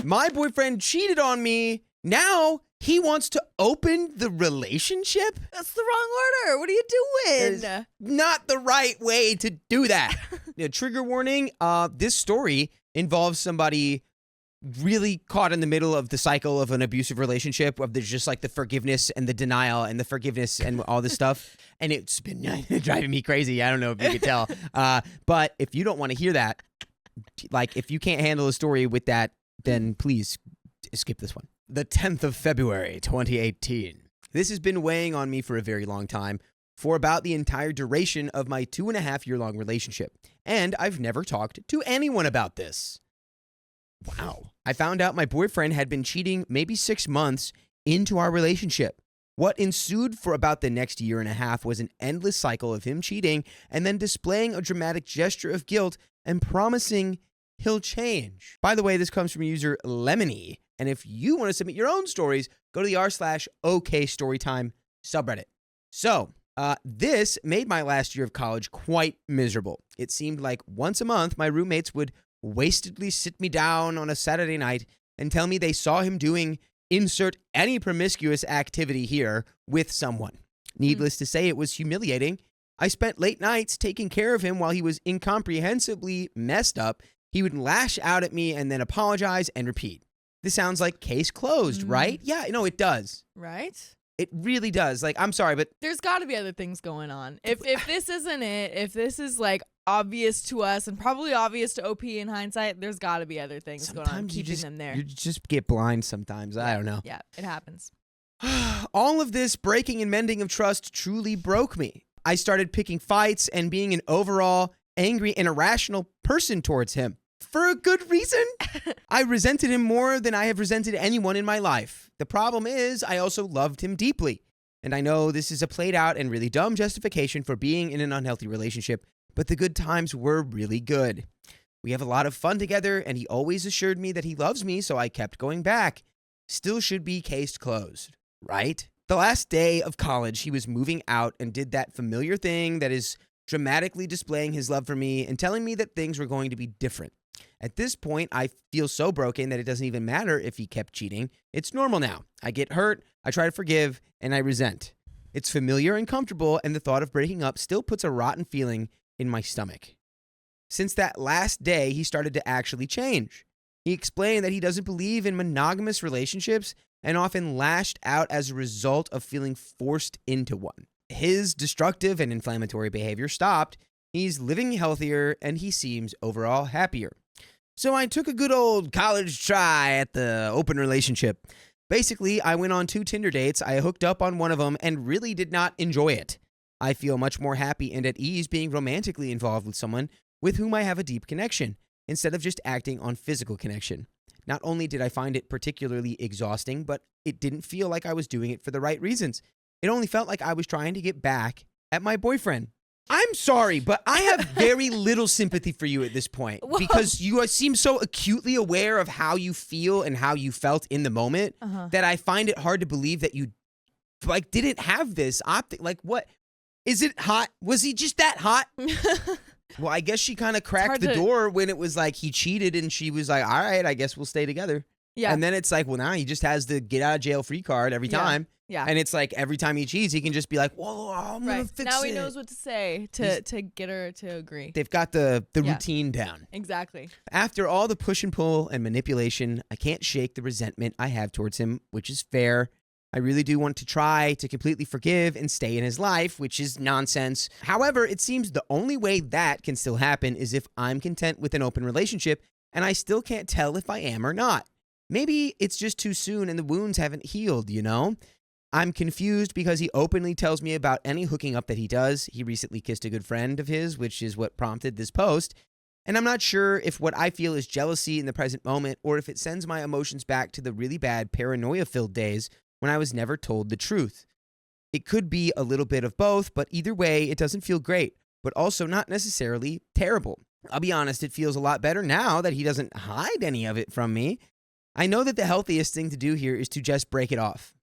My boyfriend cheated on me. Now he wants to open the relationship? That's the wrong order. What are you doing? There's not the right way to do that. Trigger warning, this story involves somebody really caught in the middle of the cycle of an abusive relationship, of there's just like the forgiveness and the denial and the forgiveness and all this stuff. And it's been driving me crazy. I don't know if you could tell. But if you don't want to hear that, like if you can't handle a story with that, then please skip this one. The 10th of February, 2018. This has been weighing on me for a very long time, for about the entire duration of my 2.5-year-long relationship. And I've never talked to anyone about this. Wow. I found out my boyfriend had been cheating maybe 6 months into our relationship. What ensued for about the next 1.5 years was an endless cycle of him cheating and then displaying a dramatic gesture of guilt and promising he'll change. By the way, this comes from user Lemony. And if you want to submit your own stories, go to the r/OK storytime subreddit. So, this made my last year of college quite miserable. It seemed like once a month, my roommates would wastedly sit me down on a Saturday night and tell me they saw him doing insert any promiscuous activity here with someone. Needless to say, it was humiliating. I spent late nights taking care of him while he was incomprehensibly messed up. He would lash out at me and then apologize and repeat. This sounds like case closed, right? Yeah, no, it does. Right? It really does. Like, I'm sorry, but there's got to be other things going on. If this isn't it, if this is like obvious to us and probably obvious to OP in hindsight, there's got to be other things going on keeping them there. You just get blind sometimes. I don't know. Yeah, it happens. All of this breaking and mending of trust truly broke me. I started picking fights and being an overall angry and irrational person towards him. For a good reason. I resented him more than I have resented anyone in my life. The problem is, I also loved him deeply. And I know this is a played out and really dumb justification for being in an unhealthy relationship, but the good times were really good. We have a lot of fun together, and he always assured me that he loves me, so I kept going back. Still should be case closed, right? The last day of college, he was moving out and did that familiar thing that is dramatically displaying his love for me and telling me that things were going to be different. At this point, I feel so broken that it doesn't even matter if he kept cheating. It's normal now. I get hurt, I try to forgive, and I resent. It's familiar and comfortable, and the thought of breaking up still puts a rotten feeling in my stomach. Since that last day, he started to actually change. He explained that he doesn't believe in monogamous relationships and often lashed out as a result of feeling forced into one. His destructive and inflammatory behavior stopped. He's living healthier, and he seems overall happier. So I took a good old college try at the open relationship. Basically, I went on 2 Tinder dates, I hooked up on one of them, and really did not enjoy it. I feel much more happy and at ease being romantically involved with someone with whom I have a deep connection, instead of just acting on physical connection. Not only did I find it particularly exhausting, but it didn't feel like I was doing it for the right reasons. It only felt like I was trying to get back at my boyfriend. I'm sorry, but I have very little sympathy for you at this point. Whoa. Because you seem so acutely aware of how you feel and how you felt in the moment that I find it hard to believe that you like didn't have this optic. Like, what? Is it hot? Was he just that hot? Well, I guess she kind of cracked the door when it was like he cheated and she was like, all right, I guess we'll stay together. Yeah. And then it's like, well, now he just has the get out of jail free card every time. Yeah. And it's like every time he cheats, he can just be like, whoa, I'm going to fix it. Now he knows what to say to get her to agree. They've got the routine down. Exactly. After all the push and pull and manipulation, I can't shake the resentment I have towards him, which is fair. I really do want to try to completely forgive and stay in his life, which is nonsense. However, it seems the only way that can still happen is if I'm content with an open relationship, and I still can't tell if I am or not. Maybe it's just too soon and the wounds haven't healed, you know? I'm confused because he openly tells me about any hooking up that he does. He recently kissed a good friend of his, which is what prompted this post. And I'm not sure if what I feel is jealousy in the present moment or if it sends my emotions back to the really bad paranoia-filled days when I was never told the truth. It could be a little bit of both, but either way, it doesn't feel great, but also not necessarily terrible. I'll be honest, it feels a lot better now that he doesn't hide any of it from me. I know that the healthiest thing to do here is to just break it off.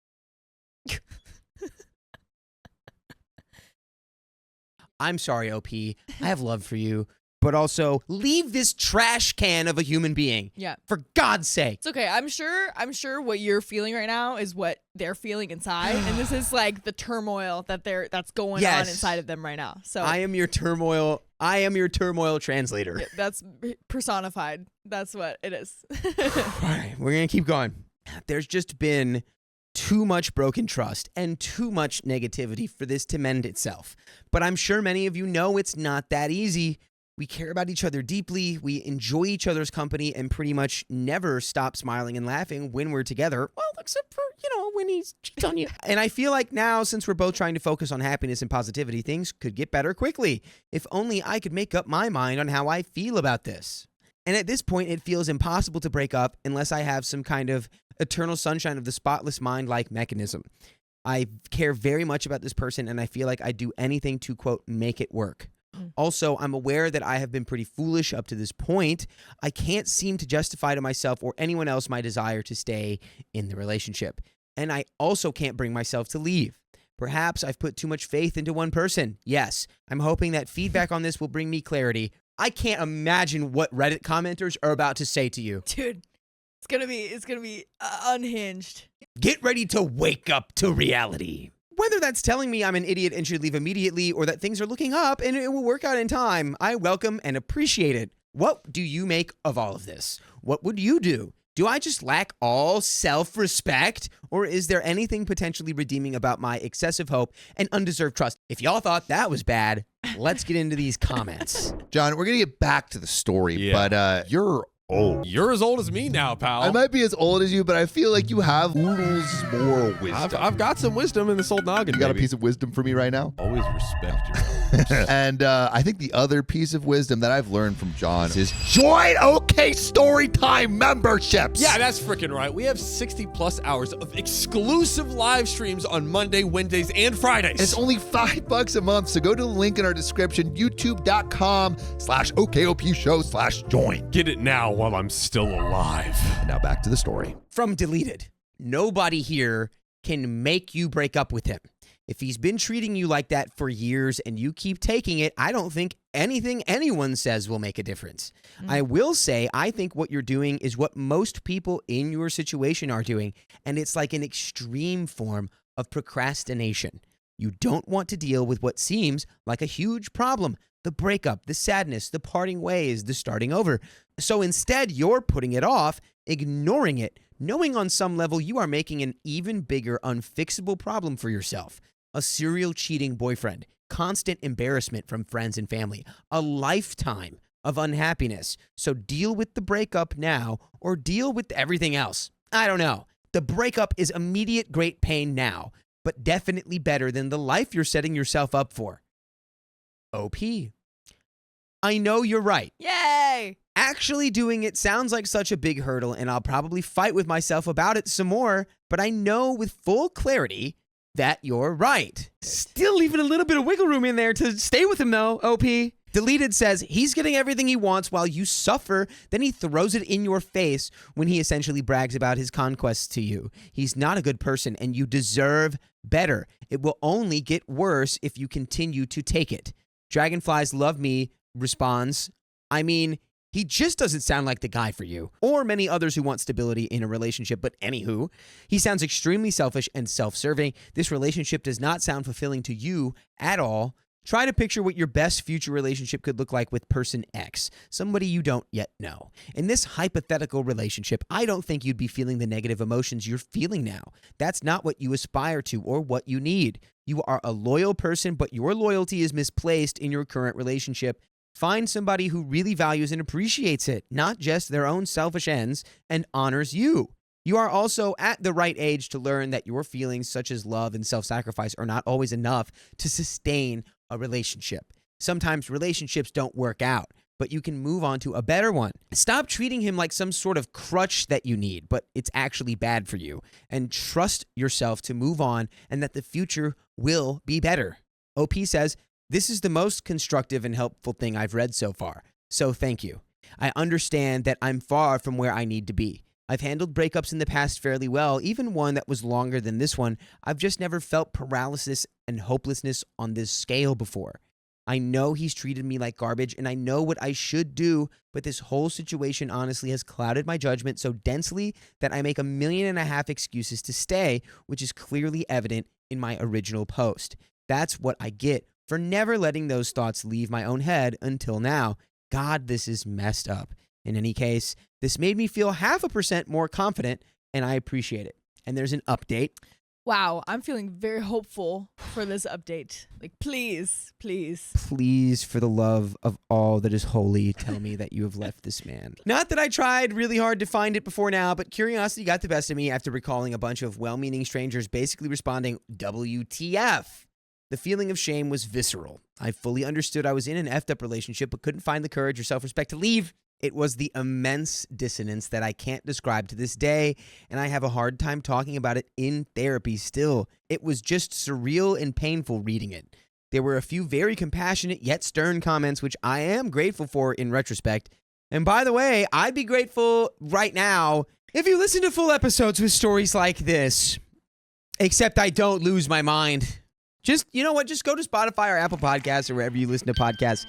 I'm sorry, OP. I have love for you. but also leave this trash can of a human being. Yeah. For God's sake. It's okay. I'm sure what you're feeling right now is what they're feeling inside. And this is like the turmoil that's going on inside of them right now. So I am your turmoil translator. That's personified. That's what it is. All right, we're going to keep going. There's just been too much broken trust and too much negativity for this to mend itself. But I'm sure many of you know it's not that easy. We care about each other deeply. We enjoy each other's company and pretty much never stop smiling and laughing when we're together. Well, except for, when he cheats on you. And I feel like now, since we're both trying to focus on happiness and positivity, things could get better quickly. If only I could make up my mind on how I feel about this. And at this point, it feels impossible to break up unless I have some kind of eternal sunshine of the spotless mind-like mechanism. I care very much about this person, and I feel like I'd do anything to, quote, make it work. Also, I'm aware that I have been pretty foolish up to this point. I can't seem to justify to myself or anyone else my desire to stay in the relationship. And I also can't bring myself to leave. Perhaps I've put too much faith into one person. Yes, I'm hoping that feedback on this will bring me clarity. I can't imagine what Reddit commenters are about to say to you. Dude, it's gonna be unhinged. Get ready to wake up to reality. Whether that's telling me I'm an idiot and should leave immediately or that things are looking up and it will work out in time, I welcome and appreciate it. What do you make of all of this? What would you do? Do I just lack all self-respect? Or is there anything potentially redeeming about my excessive hope and undeserved trust? If y'all thought that was bad, let's get into these comments. John, we're going to get back to the story, but you're old. You're as old as me now, pal. I might be as old as you, but I feel like you have oodles moral wisdom. I've got some wisdom in this old noggin. You got a piece of wisdom for me right now? Always respect you. And I think the other piece of wisdom that I've learned from John is join OK Storytime memberships. Yeah, that's freaking right. We have 60 plus hours of exclusive live streams on Monday, Wednesdays, and Fridays. And it's only $5 a month, so go to the link in our description, youtube.com/OKOP show/join. Get it now while I'm still alive. Now back to the story. From Deleted. Nobody here can make you break up with him. If he's been treating you like that for years and you keep taking it, I don't think anything anyone says will make a difference. I will say, I think what you're doing is what most people in your situation are doing, and it's like an extreme form of procrastination. You don't want to deal with what seems like a huge problem, the breakup, the sadness, the parting ways, the starting over. So instead, you're putting it off, ignoring it, knowing on some level you are making an even bigger, unfixable problem for yourself. A serial cheating boyfriend, constant embarrassment from friends and family, a lifetime of unhappiness. So deal with the breakup now or deal with everything else. I don't know. The breakup is immediate great pain now, but definitely better than the life you're setting yourself up for. OP. I know you're right. Yay! Actually doing it sounds like such a big hurdle, and I'll probably fight with myself about it some more, but I know with full clarity that you're right. Still leaving a little bit of wiggle room in there to stay with him, though, OP. Deleted says he's getting everything he wants while you suffer, then he throws it in your face when he essentially brags about his conquests to you. He's not a good person, and you deserve better. It will only get worse if you continue to take it. Dragonflies Love Me responds, I mean, he just doesn't sound like the guy for you, or many others who want stability in a relationship, but anywho, he sounds extremely selfish and self-serving. This relationship does not sound fulfilling to you at all. Try to picture what your best future relationship could look like with person X, somebody you don't yet know. In this hypothetical relationship, I don't think you'd be feeling the negative emotions you're feeling now. That's not what you aspire to or what you need. You are a loyal person, but your loyalty is misplaced in your current relationship. Find somebody who really values and appreciates it, not just their own selfish ends, and honors you. You are also at the right age to learn that your feelings such as love and self-sacrifice are not always enough to sustain a relationship. Sometimes relationships don't work out, but you can move on to a better one. Stop treating him like some sort of crutch that you need, but it's actually bad for you. And trust yourself to move on and that the future will be better. OP says, this is the most constructive and helpful thing I've read so far, so thank you. I understand that I'm far from where I need to be. I've handled breakups in the past fairly well, even one that was longer than this one. I've just never felt paralysis and hopelessness on this scale before. I know he's treated me like garbage, and I know what I should do, but this whole situation honestly has clouded my judgment so densely that I make 1.5 million excuses to stay, which is clearly evident in my original post. That's what I get for never letting those thoughts leave my own head until now. God, this is messed up. In any case, this made me feel 0.5% more confident, and I appreciate it. And there's an update. Wow, I'm feeling very hopeful for this update. Like, please. Please, for the love of all that is holy, tell me that you have left this man. Not that I tried really hard to find it before now, but curiosity got the best of me after recalling a bunch of well-meaning strangers basically responding, WTF. The feeling of shame was visceral. I fully understood I was in an effed up relationship, but couldn't find the courage or self-respect to leave. It was the immense dissonance that I can't describe to this day, and I have a hard time talking about it in therapy still. It was just surreal and painful reading it. There were a few very compassionate yet stern comments, which I am grateful for in retrospect. And by the way, I'd be grateful right now if you listen to full episodes with stories like this. Except I don't lose my mind. Just, you know what? Just go to Spotify or Apple Podcasts or wherever you listen to podcasts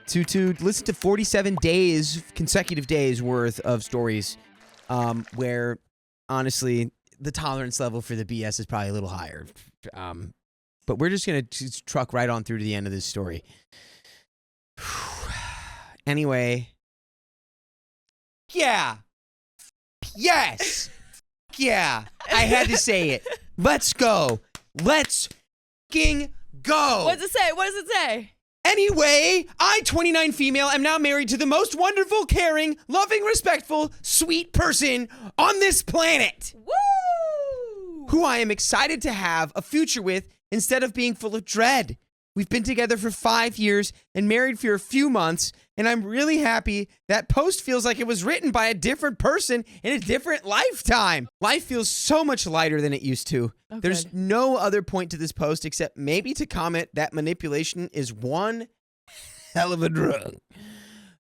to listen to 47 days, consecutive days worth of stories where, honestly, the tolerance level for the BS is probably a little higher. But we're just going to truck right on through to the end of this story. Anyway. Yeah. Yes. Yeah. I had to say it. Let's go. Let's go. What does it say? Anyway, I, 29 female, am now married to the most wonderful, caring, loving, respectful, sweet person on this planet. Woo! Who I am excited to have a future with instead of being full of dread. We've been together for 5 years and married for a few months, and I'm really happy that post feels like it was written by a different person in a different lifetime. Life feels so much lighter than it used to. Oh, There's good. no other point to this post except maybe to comment that manipulation is one hell of a drug.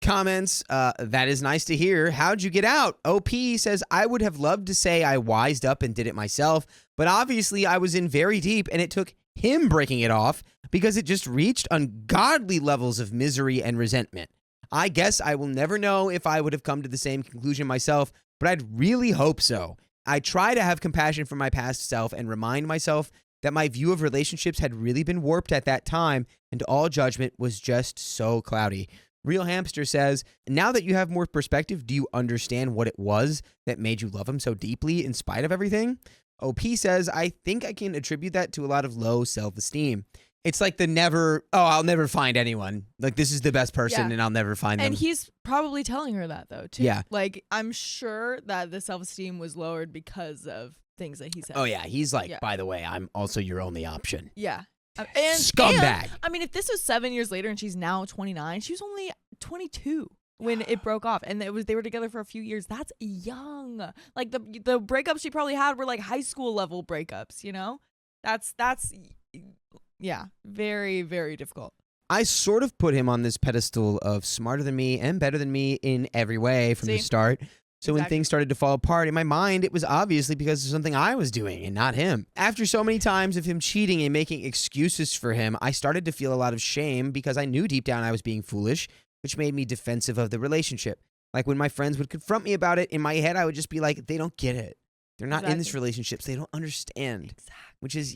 Comments, that is nice to hear. How'd you get out? OP says, I would have loved to say I wised up and did it myself, but obviously I was in very deep and it took him breaking it off because it just reached ungodly levels of misery and resentment. I guess I will never know if I would have come to the same conclusion myself, but I'd really hope so. I try to have compassion for my past self and remind myself that my view of relationships had really been warped at that time and all judgment was just so cloudy. Real Hamster says, now that you have more perspective, do you understand what it was that made you love him so deeply in spite of everything? OP says, I think I can attribute that to a lot of low self-esteem. It's like I'll never find anyone. Like, this is the best person and I'll never find them. And he's probably telling her that, though, too. Yeah. Like, I'm sure that the self-esteem was lowered because of things that he said. Oh, yeah. He's like, by the way, I'm also your only option. Yeah. And Scumbag. And, I mean, if this was 7 years later and she's now 29, she was only 22 when it broke off, and they were together for a few years. That's young. Like the breakups she probably had were like high school level breakups. You know, that's very, very difficult. I sort of put him on this pedestal of smarter than me and better than me in every way from the start. So when things started to fall apart in my mind, it was obviously because of something I was doing and not him. After so many times of him cheating and making excuses for him, I started to feel a lot of shame because I knew deep down I was being foolish, which made me defensive of the relationship. Like when my friends would confront me about it, in my head I would just be like, they don't get it. They're not in this relationship. So they don't understand. Exactly. Which is,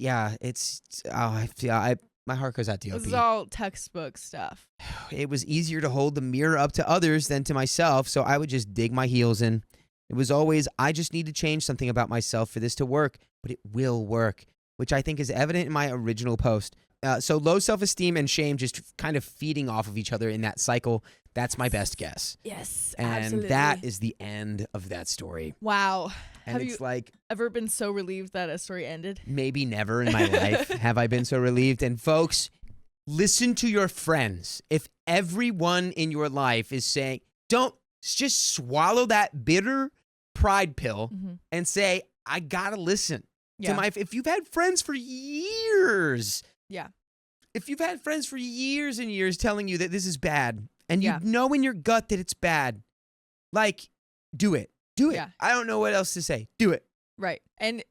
my heart goes out to you. This is all textbook stuff. It was easier to hold the mirror up to others than to myself, so I would just dig my heels in. It was always, I just need to change something about myself for this to work, but it will work, which I think is evident in my original post. So low self-esteem and shame just kind of feeding off of each other in that cycle. That's my best guess. Yes, and absolutely. that is the end of that story. Wow. And Have it's you like, ever been so relieved that a story ended? maybe never in my life have I been so relieved. And folks, listen to your friends. If everyone in your life is saying, don't just swallow that bitter pride pill and say, I gotta listen to if you've had friends for years. Yeah. If you've had friends for years and years telling you that this is bad and you Yeah. know in your gut that it's bad, like, do it. Do it. Yeah. I don't know what else to say. Do it. Right. And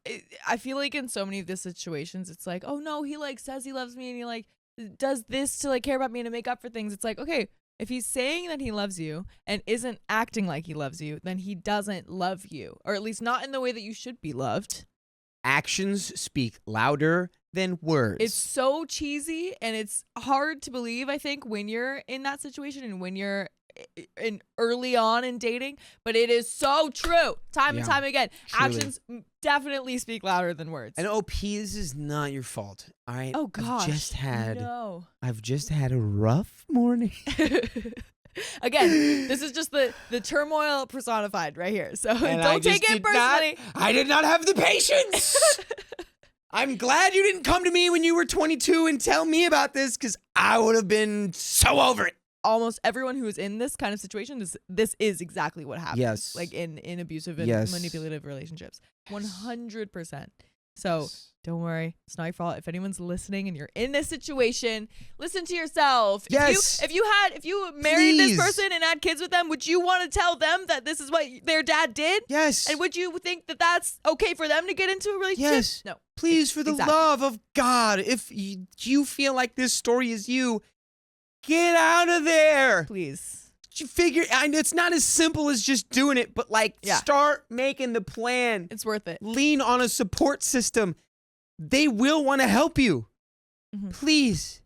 I feel like in so many of the situations, it's like, oh no, he like says he loves me and he like does this to like care about me and to make up for things. It's like, okay, if he's saying that he loves you and isn't acting like he loves you, then he doesn't love you, or at least not in the way that you should be loved. Actions speak louder than words. It's so cheesy and it's hard to believe, I think, when you're in that situation and when you're in early on in dating, but it is so true time and time again. Truly. Actions definitely speak louder than words. And OP, this is not your fault. All right. Oh gosh. I've just had a rough morning. Again, this is just the turmoil personified right here. So And don't take it personally. I did not have the patience. I'm glad you didn't come to me when you were 22 and tell me about this, because I would have been so over it. Almost everyone who is in this kind of situation, this is exactly what happens. Yes. Like in abusive and Yes. manipulative relationships. 100%. So don't worry. It's not your fault. If anyone's listening and you're in this situation, listen to yourself. Yes. If you married Please. this person and had kids with them, would you want to tell them that this is what their dad did? Yes. And would you think that that's okay for them to get into a relationship? Yes. No. Please, for the Exactly. love of God, if you feel like this story is you, get out of there. Please. You figure, and it's not as simple as just doing it, but like start making the plan. It's worth it. Lean on a support system. They will want to help you. Mhm. Please.